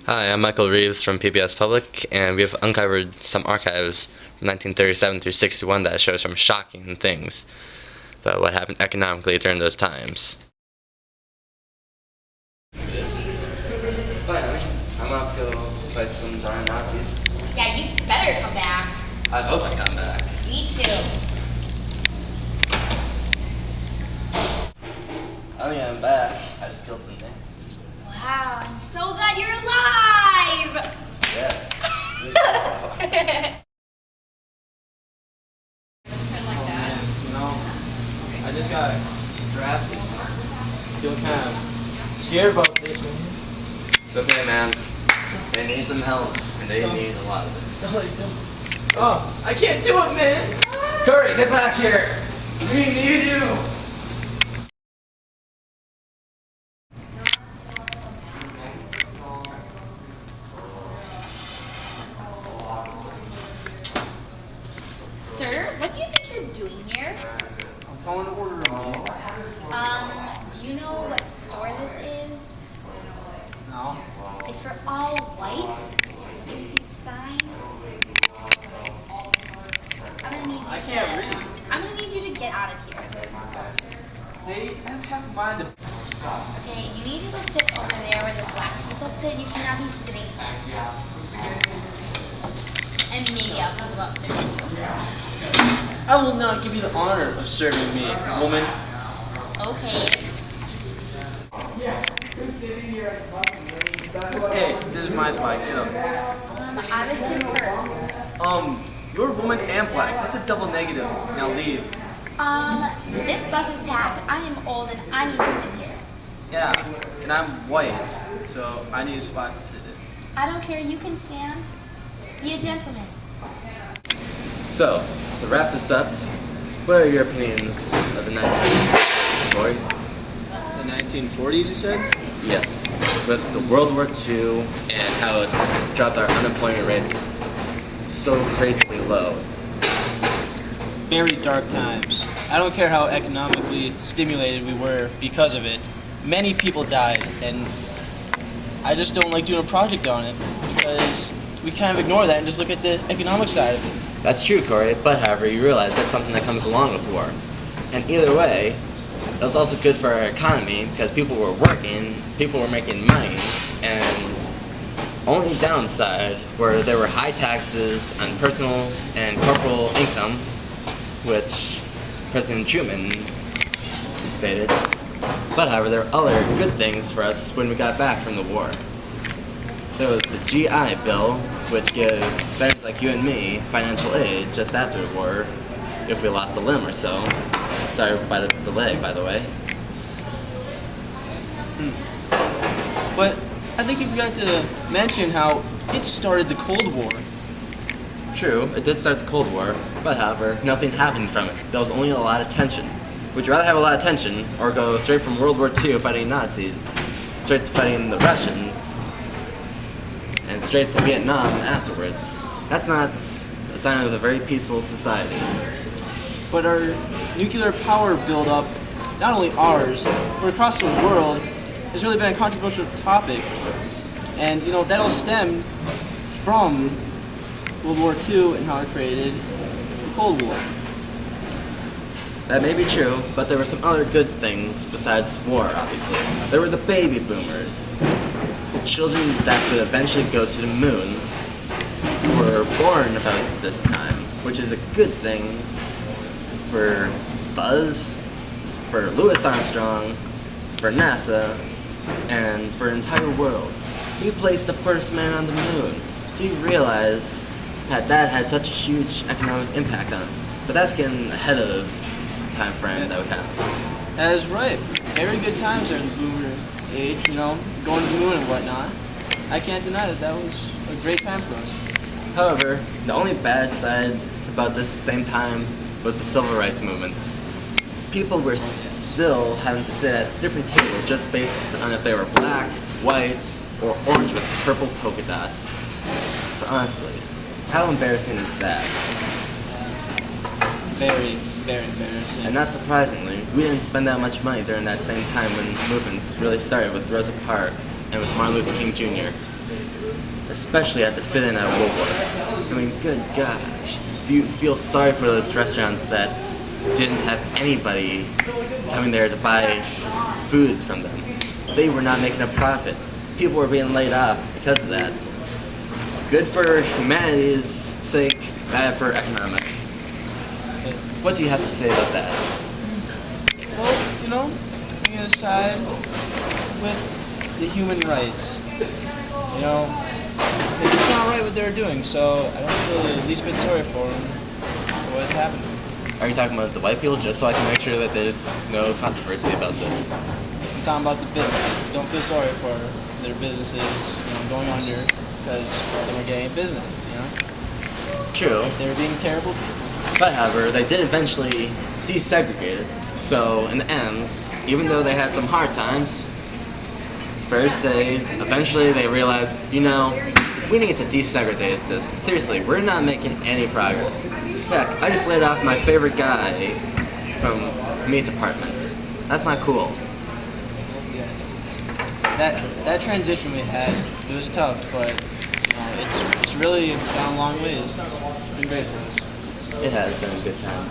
Hi, I'm Michael Reeves from PBS Public, and we have uncovered some archives from 1937 through 61 that show some shocking things about what happened economically during those times. Bye, honey. I'm off to fight some darn Nazis. Yeah, you better come back. I hope I come back. Me too. Oh yeah, I'm back. I just killed some things. Wow, I'm so glad you're alive! Yeah. I just got drafted. Feeling kind of scared about this one. It's okay, man. They need some help, and they need a lot of it. Oh, I can't do it, man! Curry, get back here! We need you! Sir, what do you think you're doing here? I'm calling to order a meal. Do you know what store this is? No. It's for all white. Can you sign? I can't read. I'm gonna need you to get out of here. They have mind to... Okay, you need to go sit over there where the black people sit. You cannot be sitting. And maybe I'll talk about serving you. I will not give you the honor of serving me, woman. Okay. Hey, this is my spot. Get up. I was here first. You're woman and black. That's a double negative. Now leave. This bus is packed. I am old and I need to sit here. Yeah, and I'm white, so I need a spot to sit in. I don't care. You can stand. Be a gentleman. So, to wrap this up, what are your opinions of the 1940s? The 1940s, you said? Yes, with the World War II and how it dropped our unemployment rates so crazily low. Very dark times. I don't care how economically stimulated we were because of it. Many people died, and I just don't like doing a project on it because we kind of ignore that and just look at the economic side of it. That's true, Corey, but however, you realize that's something that comes along with war. And either way, that was also good for our economy because people were working, people were making money, and only downside were there were high taxes on personal and corporal income, which President Truman stated. But however, there were other good things for us when we got back from the war. There was the GI Bill, which gives veterans like you and me financial aid just after the war if we lost a limb or so. Sorry by the leg, by the way. But I think you forgot to mention how it started the Cold War. True, it did start the Cold War, but however, nothing happened from it. There was only a lot of tension. Would you rather have a lot of tension, or go straight from World War II fighting Nazis, straight to fighting the Russians, and straight to Vietnam afterwards? That's not a sign of a very peaceful society. But our nuclear power buildup, not only ours, but across the world, has really been a controversial topic. And, you know, that all stemmed from World War II and how it created the Cold War. That may be true, but there were some other good things besides war, obviously. There were the baby boomers. The children that could eventually go to the moon were born about this time, which is a good thing for Buzz, for Louis Armstrong, for NASA, and for the entire world. We placed the first man on the moon. Do you realize that that had such a huge economic impact on us? But that's getting ahead of time frame that we have. That is right. Very good times during the boomer age, you know, going to the moon and whatnot. I can't deny that that was a great time for us. However, the only bad side about this same time was the civil rights movement. People were still having to sit at different tables just based on if they were black, white, or orange with purple polka dots. So honestly, how embarrassing is that? Very, very embarrassing. And not surprisingly, we didn't spend that much money during that same time when movements really started with Rosa Parks and with Martin Luther King Jr. especially at the sit-in at Woolworth. I mean, good gosh. Do you feel sorry for those restaurants that didn't have anybody coming there to buy foods from them? They were not making a profit. People were being laid off because of that. Good for humanity's sake, bad for economics. What do you have to say about that? Well, you know, I'm going to side with the human rights. You know, it's not right what they're doing, so I don't feel the least bit sorry for them for what's happening. Are you talking about the white people, just so I can make sure that there's no controversy about this? I'm talking about the businesses. Don't feel sorry for their businesses, you know, going under because they weren't getting business, you know? True. They were being terrible people. But however, they did eventually desegregate it. So in the end, even though they had some hard times, it's fair to say, eventually they realized, you know, we need to desegregate this. Seriously, we're not making any progress. Heck, I just laid off my favorite guy from meat department. That's not cool. Yes. That transition we had, it was tough, but it's really gone a long ways. It's been great for us. It has been a good time.